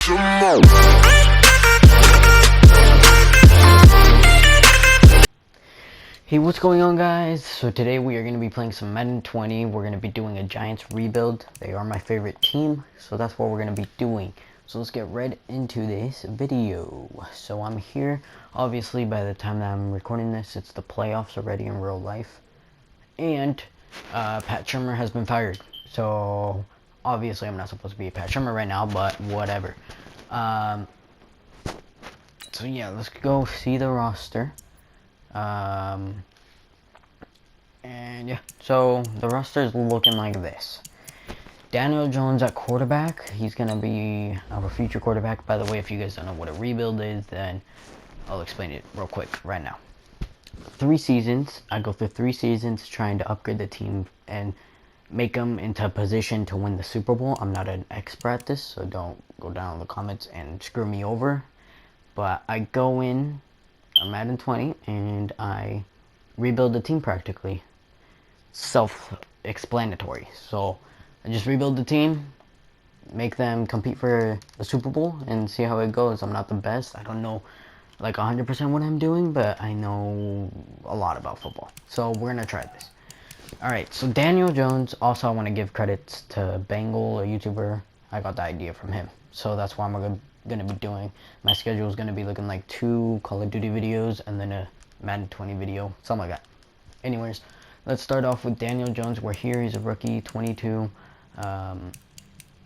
Hey, what's going on, guys? So today we are going to be playing some Madden 20. We're going to be doing a Giants rebuild. They are my favorite team, so that's what we're going to be doing. So let's get right into this video. So I'm here. Obviously, by the time that I'm recording this, it's the playoffs already in real life. And Pat Shurmur has been fired. So obviously I'm not supposed to be a Pat Shurmur right now, but whatever. So yeah, let's go see the roster. And yeah, so the roster is looking like this. Daniel Jones at quarterback. He's gonna be our future quarterback. By the way, if you guys don't know what a rebuild is, then I'll explain it real quick right now. 3 seasons. I go through 3 seasons trying to upgrade the team and make them into a position to win the Super Bowl. I'm not an expert at this, so don't go down in the comments and screw me over. But I go in on Madden 20 and I rebuild the team practically. Self-explanatory. So I just rebuild the team, make them compete for the Super Bowl, and see how it goes. I'm not the best. I don't know like 100% what I'm doing, but I know a lot about football. So we're gonna try this. Alright, so Daniel Jones, also I want to give credits to Bengal, a YouTuber. I got the idea from him. So that's why I'm gonna be doing. My schedule is gonna be looking like 2 Call of Duty videos and then a Madden 20 video, something like that. Anyways, let's start off with Daniel Jones. We're here. He's a rookie, 22. I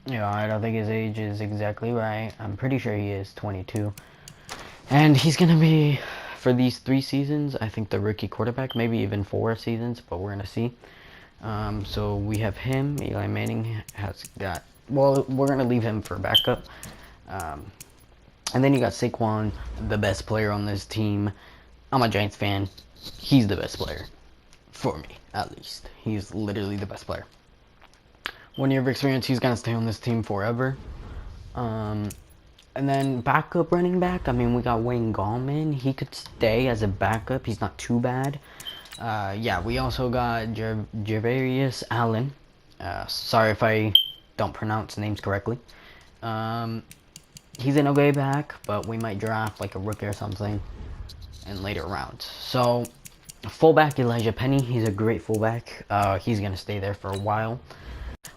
don't think his age is exactly right. I'm pretty sure he is 22. And he's gonna be, for these 3 seasons, I think the rookie quarterback, maybe even 4 seasons, but we're gonna see. So we have him. Eli Manning has got, well, we're gonna leave him for backup. And then you got Saquon, the best player on this team. I'm a Giants fan. He's the best player. For me, at least. He's literally the best player. 1 year of experience, he's gonna stay on this team forever. And then backup running back, I mean, we got Wayne Gallman. He could stay as a backup. He's not too bad. Yeah, we also got Javarius Allen. Sorry if I don't pronounce names correctly. He's an okay back, but we might draft like a rookie or something in later rounds. So, fullback Elijah Penny. He's a great fullback. He's gonna stay there for a while.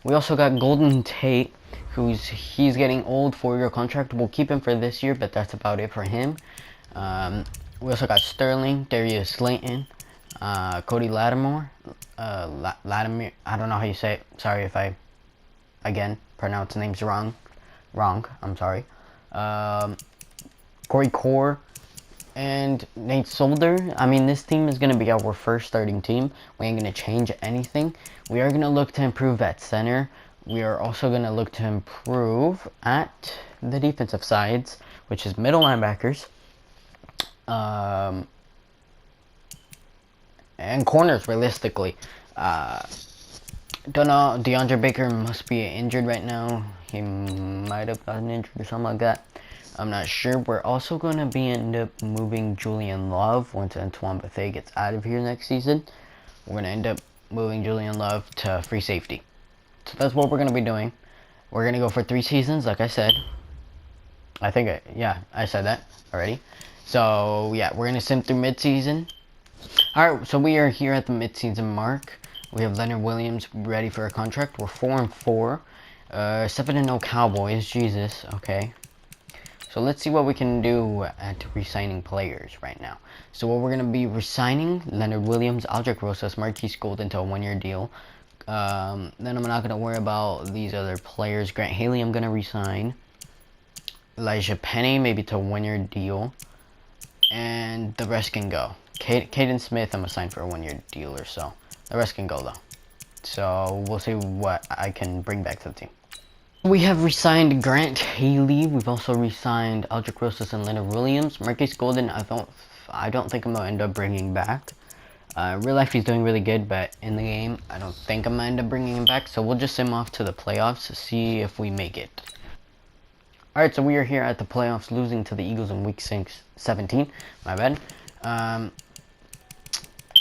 We also got Golden Tate, he's getting old, 4-year contract. We'll keep him for this year, but that's about it for him. We also got Sterling, Darius Slayton, Cody Lattimore, Lattimore. I don't know how you say it. Sorry if I, again, pronounce names wrong. I'm sorry. Corey Core and Nate Solder. I mean, this team is going to be our first starting team. We ain't going to change anything. We are going to look to improve at center. We are also going to look to improve at the defensive sides, which is middle linebackers. And corners, realistically. Don't know, DeAndre Baker must be injured right now. He might have gotten injured or something like that. I'm not sure. We're also going to end up moving Julian Love once Antoine Bethea gets out of here next season. We're going to end up moving Julian Love to free safety. So that's what we're going to be doing. We're going to go for 3 seasons, like I said. I said that already. So, yeah, we're going to sim through midseason. Alright, so we are here at the midseason mark. We have Leonard Williams ready for a contract. We're 4-4. 7-0 Cowboys. Jesus, okay. So let's see what we can do at re-signing players right now. So what we're going to be re-signing, Leonard Williams, Aldrick Rosas, Marquise Golden to a 1-year deal. Then I'm not going to worry about these other players. Grant Haley, I'm going to re-sign. Elijah Penny, maybe to a 1-year deal. And the rest can go. Caden Smith, I'm going to sign for a 1-year deal or so. The rest can go, though. So we'll see what I can bring back to the team. We have re-signed Grant Haley. We've also re-signed Aldrick Rosas and Leonard Williams. Marquise Golden, I don't think I'm going to end up bringing back. Real life, he's doing really good, but in the game, I don't think I'm going to end up bringing him back. So we'll just sim off to the playoffs to see if we make it. Alright, so we are here at the playoffs, losing to the Eagles in week 17. My bad.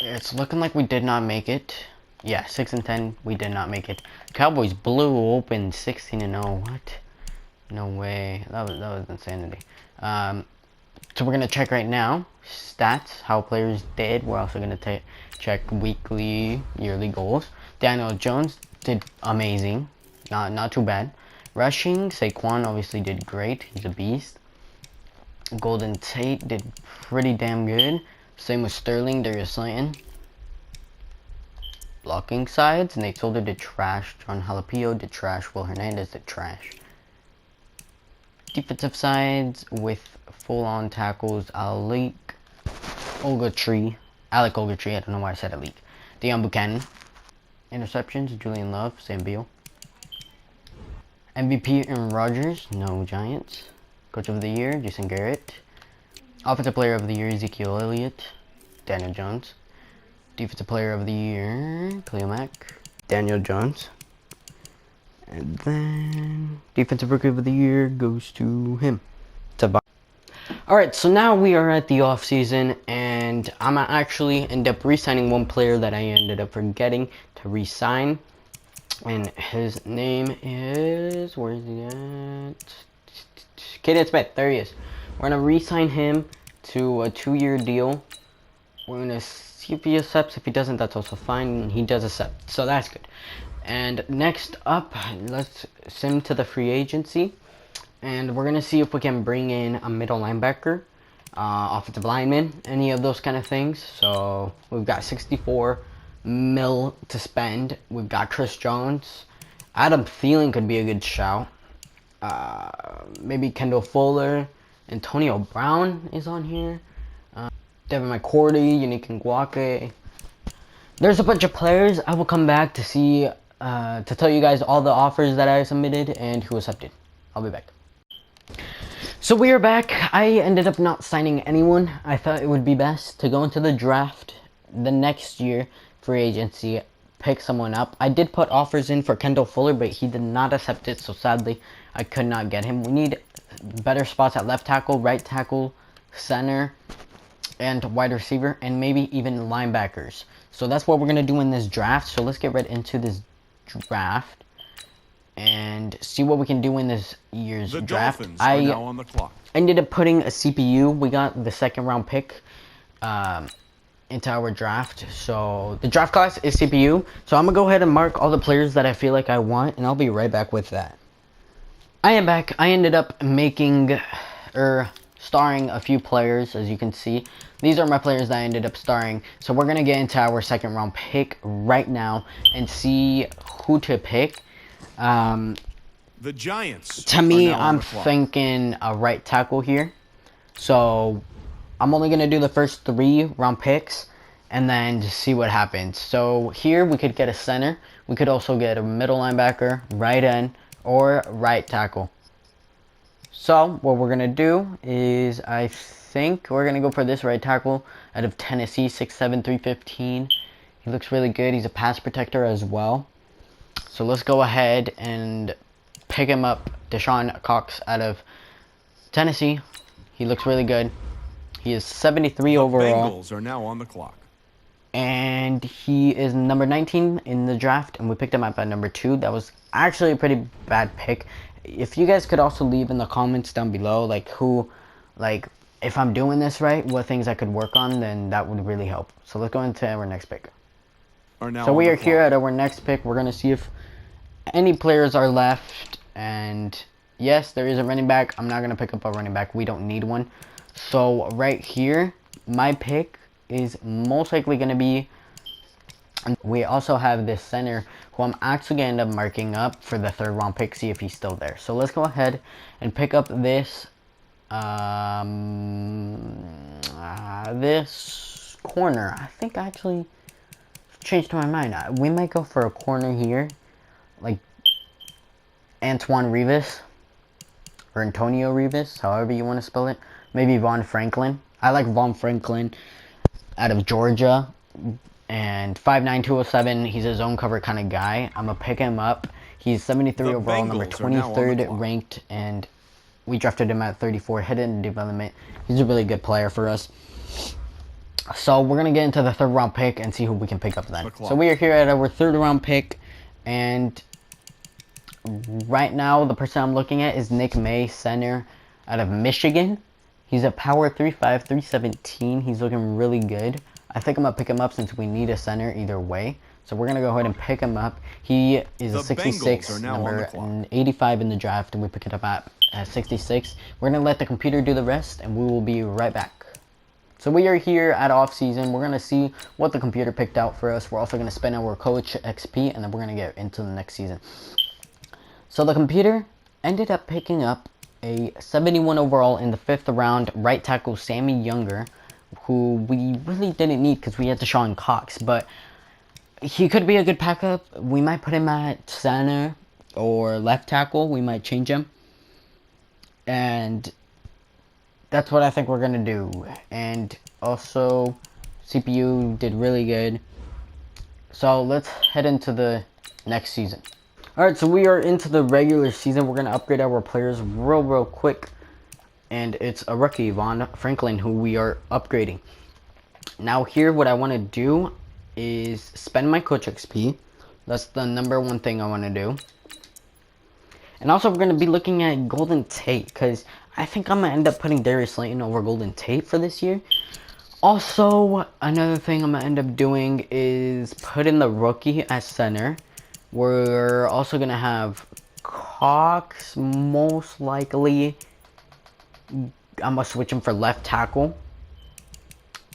It's looking like we did not make it. Yeah, 6-10, we did not make it. Cowboys blew open 16-0. What? No way. That was insanity. So we're gonna check right now stats, how players did. We're also gonna check weekly, yearly goals. Daniel Jones did amazing, not too bad. Rushing, Saquon obviously did great. He's a beast. Golden Tate did pretty damn good. Same with Sterling, Darius Slayton. Blocking sides, Nate Solder did trash. John Jalapeno did trash. Will Hernandez did trash. Defensive sides with full-on tackles, Alec Ogletree. I don't know why I said Alec. Deion Buchanan. Interceptions, Julian Love, Sam Beal. MVP Aaron Rodgers, no Giants. Coach of the Year, Jason Garrett. Offensive Player of the Year, Ezekiel Elliott, Daniel Jones. Defensive Player of the Year, Khalil Mack, Daniel Jones. And then Defensive Rookie of the Year goes to him. Alright, so now we are at the off season, and I'm actually end up re-signing one player that I ended up forgetting to re-sign. And his name is, where is he at? Caden Smith, there he is. We're gonna re-sign him to a 2-year deal. We're gonna see if he accepts. If he doesn't, that's also fine. He does accept, so that's good. And next up, let's send to the free agency. And we're gonna see if we can bring in a middle linebacker, offensive lineman, any of those kind of things. So we've got 64 mil to spend. We've got Chris Jones. Adam Thielen could be a good shout. Maybe Kendall Fuller. Antonio Brown is on here. Devin McCourty, Unique Ngwake. There's a bunch of players. I will come back to see, to tell you guys all the offers that I submitted and who accepted. I'll be back. So we are back. I ended up not signing anyone. I thought it would be best to go into the draft the next year, free agency, pick someone up. I did put offers in for Kendall Fuller, but he did not accept it, so sadly I could not get him. We need better spots at left tackle, right tackle, center, and wide receiver, and maybe even linebackers. So that's what we're going to do in this draft. So let's get right into this draft and see what we can do in this year's draft. Dolphins are now on the clock. Ended up putting a CPU. We got the 2nd round pick into our draft. So the draft class is CPU. So I'm going to go ahead and mark all the players that I feel like I want, and I'll be right back with that. I am back. I ended up starring a few players, as you can see. These are my players that I ended up starring. So we're going to get into our 2nd round pick right now and see who to pick. The Giants. To me, I'm thinking a right tackle here. So I'm only going to do the first 3 round picks and then just see what happens. So here we could get a center. We could also get a middle linebacker, right end, or right tackle. So what we're going to do is I think we're going to go for this right tackle out of Tennessee, 6'7", 315. He looks really good. He's a pass protector as well. So let's go ahead and pick him up. Deshaun Cox out of Tennessee. He looks really good. He is 73 overall. The Bengals are now on the clock. And he is number 19 in the draft, and we picked him up at number 2. That was actually a pretty bad pick. If you guys could also leave in the comments down below, if I'm doing this right, what things I could work on, then that would really help. So let's go into our next pick. So we are here at our next pick. We're going to see if any players are left. And yes, there is a running back. I'm not going to pick up a running back. We don't need one. So right here, my pick is most likely going to be... We also have this center who I'm actually going to end up marking up for the 3rd round pick, see if he's still there. So let's go ahead and pick up this this corner. I think I actually changed my mind. We might go for a corner here, like Antoine Rivas or Antonio Rivas, however you want to spell it. Maybe Von Franklin. I like Von Franklin out of Georgia. And 5'9", 207, he's a zone cover kind of guy. I'm going to pick him up. He's 73 overall, number 23rd ranked, and we drafted him at 34, hidden development. He's a really good player for us. So we're going to get into the 3rd round pick and see who we can pick up then. So we are here at our 3rd round pick, and right now, the person I'm looking at is Nick May, center out of Michigan. He's a power 3'5", 317. He's looking really good. I think I'm going to pick him up since we need a center either way. So we're going to go ahead and pick him up. He is a 66, number 85 in the draft, and we pick it up at 66. We're going to let the computer do the rest, and we will be right back. So we are here at off season. We're going to see what the computer picked out for us. We're also going to spend our coach XP, and then we're going to get into the next season. So the computer ended up picking up a 71 overall in the 5th round, right tackle Sammy Younger, who we really didn't need because we had Deshaun Cox, but he could be a good backup. We might put him at center or left tackle. We might change him. And that's what I think we're going to do. And also, CPU did really good. So let's head into the next season. Alright, so we are into the regular season. We're going to upgrade our players real quick. And it's a rookie, Von Franklin, who we are upgrading. Now here, what I want to do is spend my coach XP. That's the number one thing I want to do. And also, we're going to be looking at Golden Tate, because I think I'm going to end up putting Darius Slayton over Golden Tate for this year. Also, another thing I'm going to end up doing is put in the rookie as center. We're also going to have Cox, most likely. I'm going to switch him for left tackle.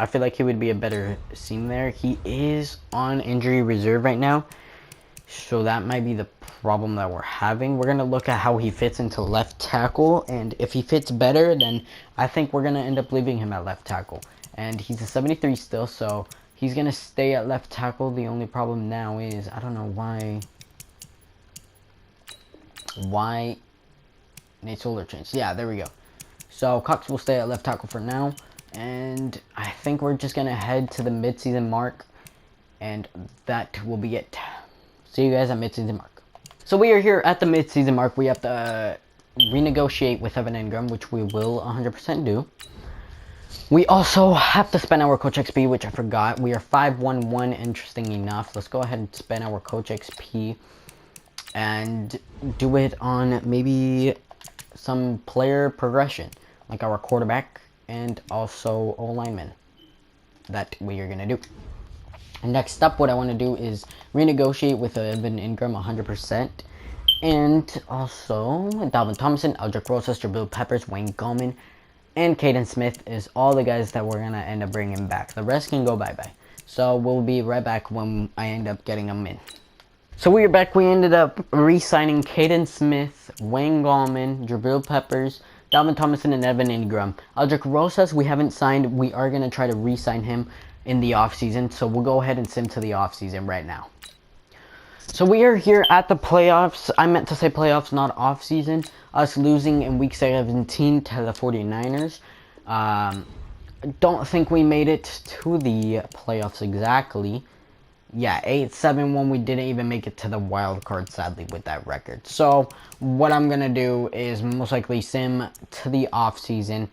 I feel like he would be a better seam there. He is on injury reserve right now, so that might be the problem that we're having. We're going to look at how he fits into left tackle, and if he fits better, then I think we're going to end up leaving him at left tackle. And he's a 73 still, so he's going to stay at left tackle. The only problem now is, I don't know why Nate Solder changed. Yeah, there we go. So Cox will stay at left tackle for now. And I think we're just going to head to the midseason mark. And that will be it. See you guys at midseason mark. So we are here at the midseason mark. We have to renegotiate with Evan Ingram, which we will 100% do. We also have to spend our coach XP, which I forgot. We are 5-1-1, interesting enough. Let's go ahead and spend our coach XP and do it on maybe some player progression, like our quarterback and also O-lineman that we are going to do. And next up, what I want to do is renegotiate with Evan Ingram 100%. And also, Dalvin Thompson, Aldrick Rosas, Jabril Peppers, Wayne Gallman, and Caden Smith is all the guys that we're going to end up bringing back. The rest can go bye-bye. So we'll be right back when I end up getting them in. So we are back. We ended up re-signing Caden Smith, Wayne Gallman, Jabril Peppers, Dalvin Thompson, and Evan Ingram. Aldrick Rosas, we haven't signed. We are going to try to re-sign him in the offseason. So we'll go ahead and sim to the offseason right now. So we are here at the playoffs. I meant to say playoffs, not offseason. Us losing in week 17 to the 49ers. Don't think we made it to the playoffs exactly. Yeah, 8-7-1. We didn't even make it to the wild card, sadly, with that record. So what I'm going to do is most likely sim to the offseason.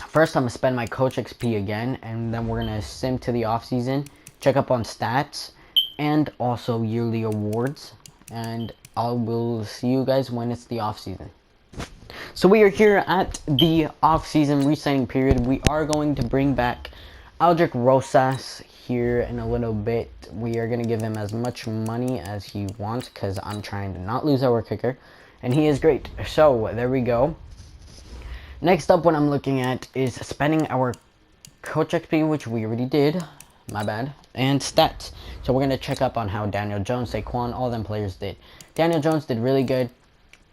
First, I'm going to spend my coach XP again, and then we're going to sim to the offseason, check up on stats, and also yearly awards. And I will see you guys when it's the offseason. So we are here at the offseason re-signing period. We are going to bring back Aldrick Rosas here in a little bit. We are going to give him as much money as he wants because I'm trying to not lose our kicker. And he is great. So there we go. Next up, what I'm looking at is spending our coach XP, which we already did. My bad. And stats. So we're going to check up on how Daniel Jones, Saquon, all them players did. Daniel Jones did really good.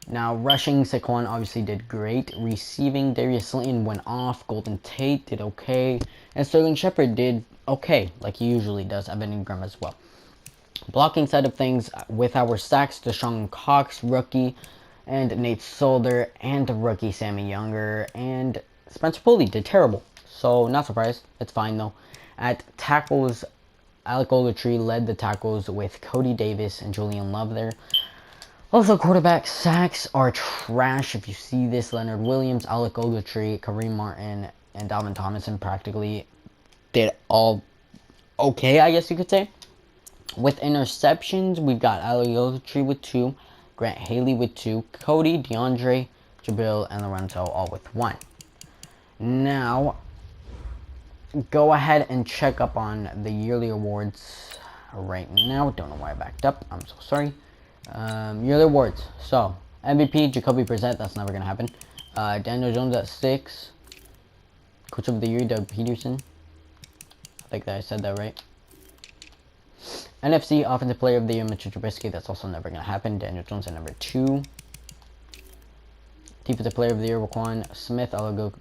Now, rushing, Saquon obviously did great. Receiving, Darius Slayton went off. Golden Tate did okay. And Sterling Shepard did okay, like he usually does. Evan Ingram as well. Blocking side of things, with our sacks, Deshaun Cox, rookie, and Nate Solder, and rookie Sammy Younger, and Spencer Pulley did terrible. So, not surprised. It's fine, though. At tackles, Alec Ogletree led the tackles with Cody Davis and Julian Love there. Also, quarterback sacks are trash. If you see this, Leonard Williams, Alec Ogletree, Kareem Martin, and Dalvin Thompson practically did all okay, I guess you could say. With interceptions, we've got Alec Ogletree with 2, Grant Haley with 2, Cody, DeAndre, Jabril, and Lorenzo all with 1. Now, go ahead and check up on the yearly awards right now. Don't know why I backed up. I'm so sorry. Yearly awards. So, MVP, Jacoby Brissett. That's never going to happen. Daniel Jones at 6. Coach of the Year, Doug Peterson. I think that I said that right. NFC Offensive Player of the Year, Mitchell Trubisky. That's also never going to happen. Daniel Jones at number 2. Defensive Player of the Year, Raquan Smith, Alec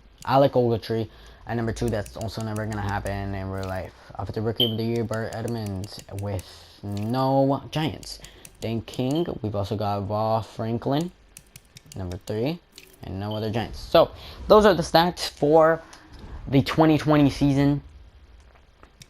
Ogletree at number 2. That's also never going to happen in real life. Offensive Rookie of the Year, Bart Edmonds with no Giants. Dan King. We've also got Vaugh Franklin, number 3, and no other Giants. So, those are the stats for the 2020 season.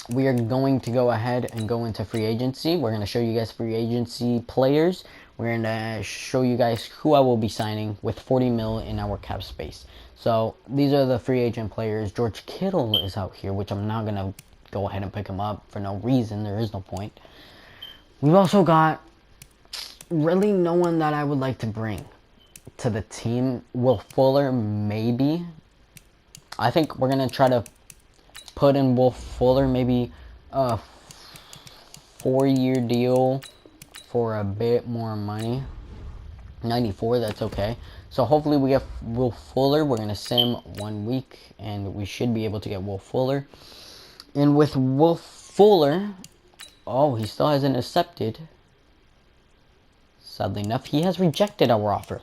We are going to go ahead and go into free agency. We're going to show you guys free agency players. We're going to show you guys who I will be signing with 40 mil in our cap space. So these are the free agent players. George Kittle is out here, which I'm not going to go ahead and pick him up for no reason. There is no point. We've also got really no one that I would like to bring to the team. Will Fuller, maybe. I think we're going to try to put in Will Fuller, maybe a 4-year deal for a bit more money. 94, that's okay. So hopefully we get Will Fuller. We're going to sim 1 week, and we should be able to get Will Fuller. And with Will Fuller, oh, he still hasn't accepted. Sadly enough, he has rejected our offer.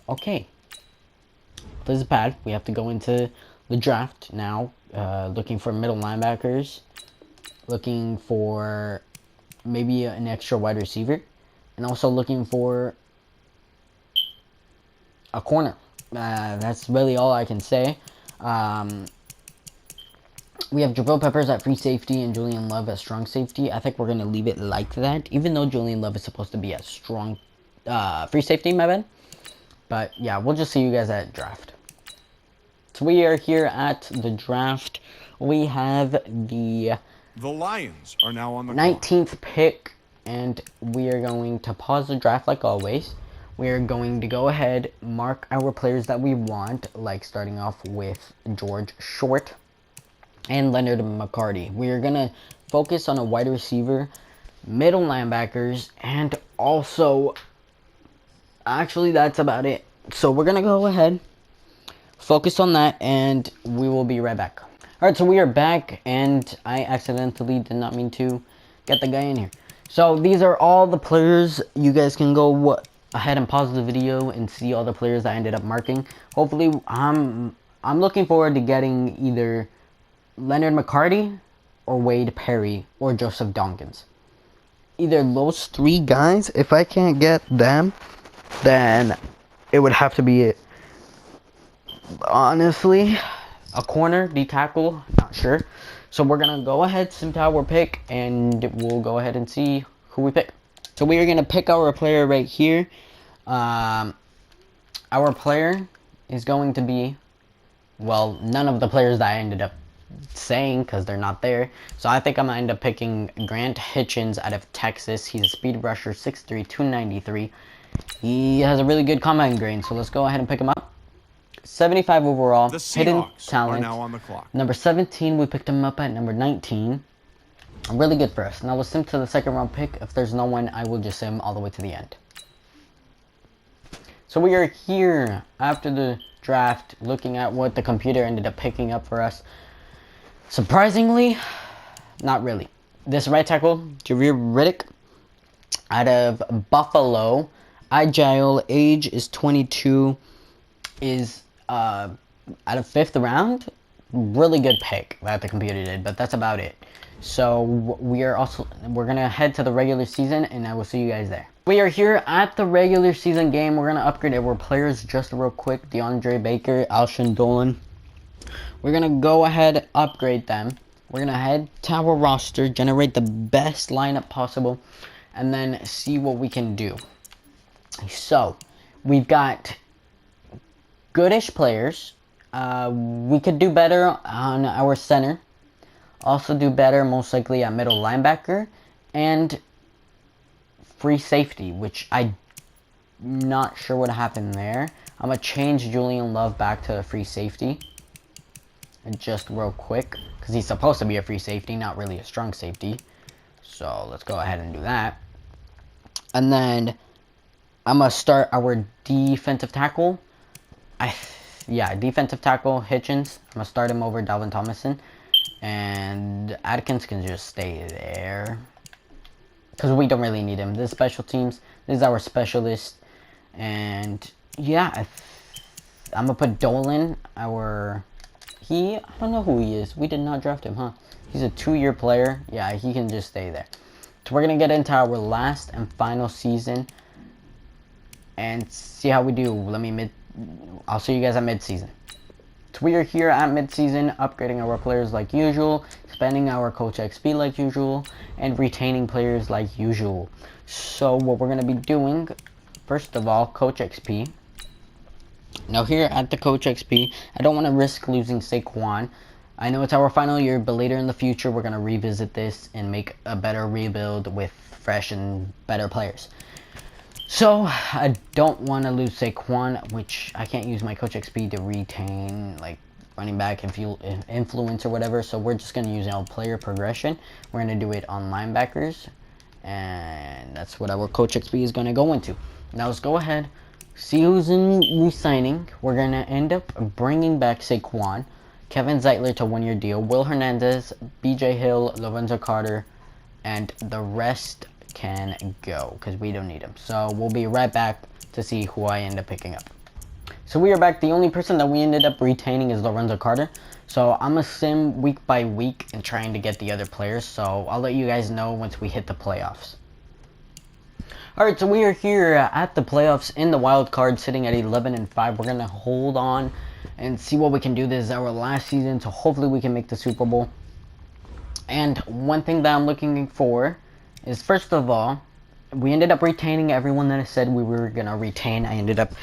Okay. This is bad. We have to go into the draft now. Looking for middle linebackers, looking for maybe an extra wide receiver, and also looking for a corner. That's really all I can say. We have Jabril Peppers at free safety and Julian Love at strong safety. I think we're going to leave it like that, even though Julian Love is supposed to be a strong free safety, my bad. But yeah, we'll just see you guys at draft. So we are here at the draft. We have the Lions are now on the 19th clock. pick, and we are going to pause the draft like always. We are going to go ahead, mark our players that we want, like starting off with George Short and Leonard McCarty. We are going to focus on a wide receiver, middle linebackers, and also, actually that's about it. So we're going to go ahead, focus on that, and we will be right back. Alright, so we are back, and I accidentally did not mean to get the guy in here. So these are all the players. You guys can go ahead and pause the video and see all the players I ended up marking. Hopefully, I'm looking forward to getting either Leonard McCarty or Wade Perry or Joseph Dawkins. Either those 3 guys. If I can't get them, then it would have to be, honestly, a corner, D-tackle, not sure. So we're going to go ahead, sim tower pick, and we'll go ahead and see who we pick. So we are going to pick our player right here. Our player is going to be, well, none of the players that I ended up saying because they're not there. So I think I'm going to end up picking Grant Hitchens out of Texas. He's a speed rusher, 6'3", 293. He has a really good combine grade, so let's go ahead and pick him up. 75 overall, hidden talent. Are now on the clock. Number 17, we picked him up at number 19. Really good for us. Now we'll sim to the 2nd round pick. If there's no one, I will just sim all the way to the end. So we are here after the draft, looking at what the computer ended up picking up for us. Surprisingly, not really. This right tackle, Javier Riddick, out of Buffalo. Agile, age is 22, is out of 5th round. Really good pick that the computer did, but that's about it. So we're gonna head to the regular season, and I will see you guys there. We are here at the regular season game. We're gonna upgrade our players just real quick. DeAndre Baker, Alshon Dolan. We're gonna go ahead, upgrade them. We're gonna head to our roster, generate the best lineup possible, and then see what we can do. So we've got goodish players. We could do better on our center. Also do better most likely at middle linebacker. And free safety, which I'm not sure what happened there. I'm going to change Julian Love back to a free safety. And just real quick, because he's supposed to be a free safety, not really a strong safety. So let's go ahead and do that. And then I'm going to start our defensive tackle. Defensive tackle, Hitchens. I'm going to start him over Dalvin Tomlinson. And Adkins can just stay there, because we don't really need him. This is special teams. This is our specialist. And yeah, I'm going to put Dolan, I don't know who he is. We did not draft him, huh? He's a 2-year player. Yeah, he can just stay there. So we're going to get into our last and final season and see how we do. I'll see you guys at mid-season. So we are here at mid-season, upgrading our players like usual, spending our coach XP like usual, and retaining players like usual. So what we're going to be doing, first of all, coach XP. Now here at the coach XP, I don't want to risk losing Saquon. I know it's our final year, but later in the future, we're going to revisit this and make a better rebuild with fresh and better players. So I don't want to lose Saquon, which I can't use my coach XP to retain like running back influence or whatever. So we're just going to use our player progression. We're going to do it on linebackers, and that's what our coach XP is going to go into. Now let's go ahead. See who's in re-signing. We're going to end up bringing back Saquon, Kevin Zeitler to 1-year deal, Will Hernandez, BJ Hill, Lorenzo Carter, and the rest can go because we don't need them. So we'll be right back to see who I end up picking up. So we are back. The only person that we ended up retaining is Lorenzo Carter. So I'm going to sim week by week and trying to get the other players. So I'll let you guys know once we hit the playoffs. Alright, so we are here at the playoffs in the wild card, sitting at 11-5. We're going to hold on and see what we can do. This is our last season, so hopefully we can make the Super Bowl. And one thing that I'm looking for is, first of all, we ended up retaining everyone that I said we were going to retain. I ended up,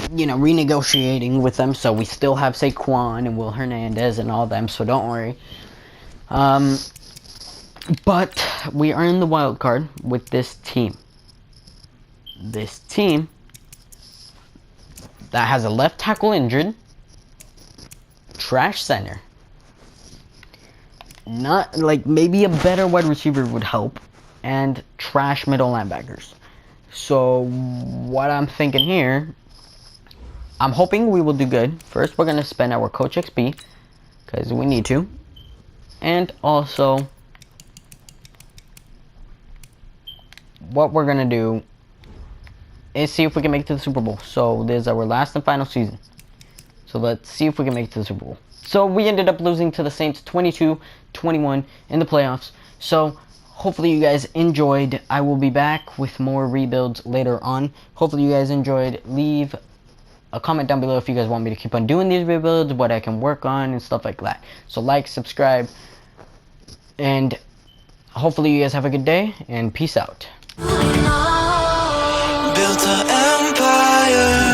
renegotiating with them, so we still have Saquon and Will Hernandez and all them, so don't worry. But we are in the wild card with this team. This team that has a left tackle injured, trash center. Not like maybe a better wide receiver would help, and trash middle linebackers. So what I'm thinking here, I'm hoping we will do good. First, we're gonna spend our coach XP because we need to, and also what we're gonna do is see if we can make it to the Super Bowl. So this is our last and final season. So let's see if we can make it to the Super Bowl. So we ended up losing to the Saints 22-21 in the playoffs. So hopefully you guys enjoyed. I will be back with more rebuilds later on. Hopefully you guys enjoyed. Leave a comment down below if you guys want me to keep on doing these rebuilds, what I can work on and stuff like that. So like, subscribe, and hopefully you guys have a good day, and peace out. Built an empire.